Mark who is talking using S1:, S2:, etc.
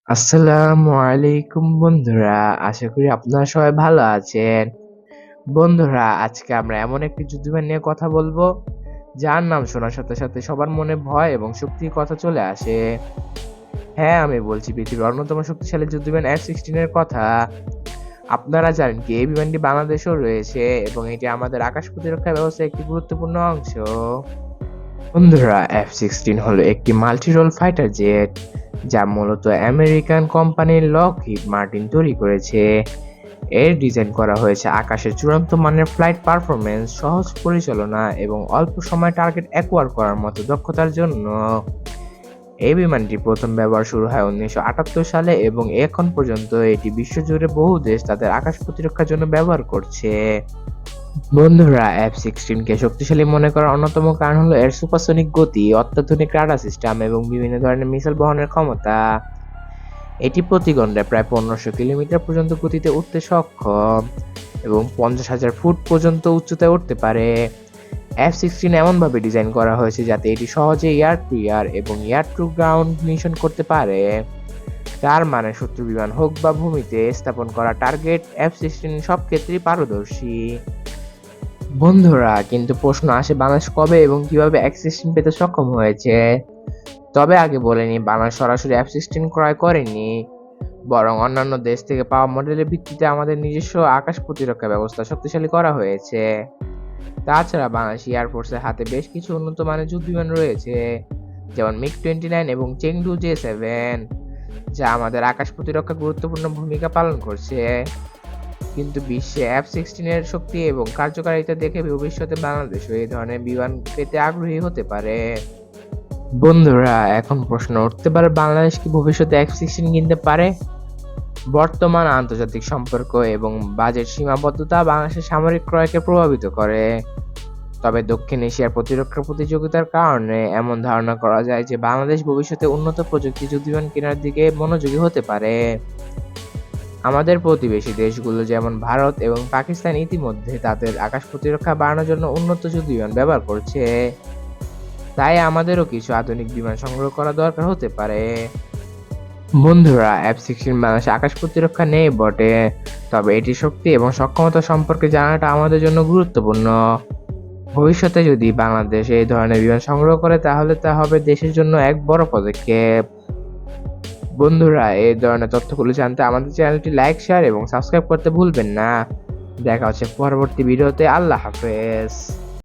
S1: আসসালামু আলাইকুম বন্ধুরা। আশা করি আপনারা সবাই ভালো আছেন। বন্ধুরা, আজকে আমরা এমন একটি যুদ্ধবিমান নিয়ে কথা বলবো, যার নাম শোনার সাথে সাথে সবার মনে ভয় এবং শক্তির কথা চলে আসে। হ্যাঁ, আমি বলছি পৃথিবীর অন্যতম শক্তিশালী যুদ্ধবিমান F-16 এর কথা। আপনারা জানেন কি এই বিমানটি বাংলাদেশেও রয়েছে এবং এটি আমাদের আকাশ প্রতিরক্ষা ব্যবস্থার একটি গুরুত্বপূর্ণ অংশ। বন্ধুরা, F-16 হলো একটি মাল্টি-রোল ফাইটার জেট, যা মূলত আমেরিকান কোম্পানি লকহিড মার্টিন তৈরি করেছে। এর ডিজাইন করা হয়েছে আকাশের চূড়ান্ত মানের ফ্লাইট পারফরম্যান্স, সহজ পরিচালনা এবং অল্প সময়ে টার্গেট অ্যাকোয়ার করার মতো দক্ষতার জন্য। এই বিমানটি প্রথম ব্যবহার শুরু হয় 1978 সালে এবং এখন পর্যন্ত এটি বিশ্বজুড়ে বহু দেশ তাদের আকাশ প্রতিরক্ষার জন্য ব্যবহার করছে। বন্ধুরা, F-16 কে শক্তিশালী মনে করার অন্যতম কারণ হলো এর সুপারসনিক গতি, অত্যাধুনিক রাডার সিস্টেম এবং বিভিন্ন ধরনের মিসাইল বহনের ক্ষমতা। এটি প্রতি ঘন্টায় প্রায় 1500 কিলোমিটার পর্যন্ত গতিতে উঠতে সক্ষম এবং 50,000 ফুট পর্যন্ত উচ্চতায় উঠতে পারে। F-16 এমনভাবে ডিজাইন করা হয়েছে যাতে এটি সহজে এয়ার টু এয়ার এবং এয়ার টু গ্রাউন্ড মিশন করতে পারে। তার মানে শত্রু বিমান হোক বা ভূমিতে স্থাপন করা টার্গেট, F-16 সব ক্ষেত্রেই পারদর্শী। বন্ধুরা, কিন্তু প্রশ্ন আসে বাংলাদেশ কবে এবং কিভাবে F-16 পেতে সক্ষম হয়েছে। তবে আগে বলে নিই, বাংলাদেশ সরাসরি F-16 ক্রয় করেনি, বরং অন্যান্য দেশ থেকে পাওয়া মডেলের ভিত্তিতে আমাদের নিজস্ব আকাশ প্রতিরক্ষা ব্যবস্থা শক্তিশালী করা হয়েছে। তাছাড়া বাংলাদেশ এয়ারফোর্সের হাতে বেশ কিছু উন্নত মানের যুদ্ধবিমান রয়েছে, যেমন MiG-29 এবং চেংদু J-7, যা আমাদের আকাশ প্রতিরক্ষা গুরুত্বপূর্ণ ভূমিকা পালন করছে। কিন্তু বিশ্বে F-16 এর শক্তি এবং কার্যকারিতা দেখে ভবিষ্যতে বাংলাদেশও এই ধরনের বিমান পেতে আগ্রহী হতে পারে। বন্ধুরা, এখন প্রশ্ন উঠতে পারে, বাংলাদেশ কি ভবিষ্যতে F-16 কিনতে পারে? বর্তমান আন্তর্জাতিক সম্পর্ক এবং বাজেট সীমাবদ্ধতা বাংলাদেশের সামরিক ক্রয়কে প্রভাবিত করে। তবে দক্ষিণ এশিয়ার প্রতিরক্ষা প্রতিযোগিতার কারণে এমন ধারণা করা যায় যে বাংলাদেশ ভবিষ্যতে উন্নত প্রযুক্তি যুদ্ধবিমান কেনার দিকে মনোযোগী হতে পারে। আমাদের প্রতিবেশী দেশগুলো যেমন ভারত এবং পাকিস্তান ইতিমধ্যে তাদের আকাশ প্রতিরক্ষা বাড়ানোর জন্য উন্নত যুদ্ধবিমান ব্যবহার করছে। তাই আমাদেরও কিছু আধুনিক বিমান সংগ্রহ করা দরকার হতে পারে। বন্ধুরা, F-16 বাংলাদেশে আকাশ প্রতিরক্ষা নেই বটে, তবে এটির শক্তি এবং সক্ষমতা সম্পর্কে জানাটা আমাদের জন্য গুরুত্বপূর্ণ। ভবিষ্যতে যদি বাংলাদেশ এই ধরনের বিমান সংগ্রহ করে তাহলে তা হবে দেশের জন্য এক বড় পদক্ষেপ। বন্ধুরা, এই ধরনের তথ্যগুলো জানতে আমাদের চ্যানেলটি লাইক, শেয়ার এবং সাবস্ক্রাইব করতে ভুলবেন না। দেখা হচ্ছে পরবর্তী ভিডিওতে। আল্লাহ হাফেজ।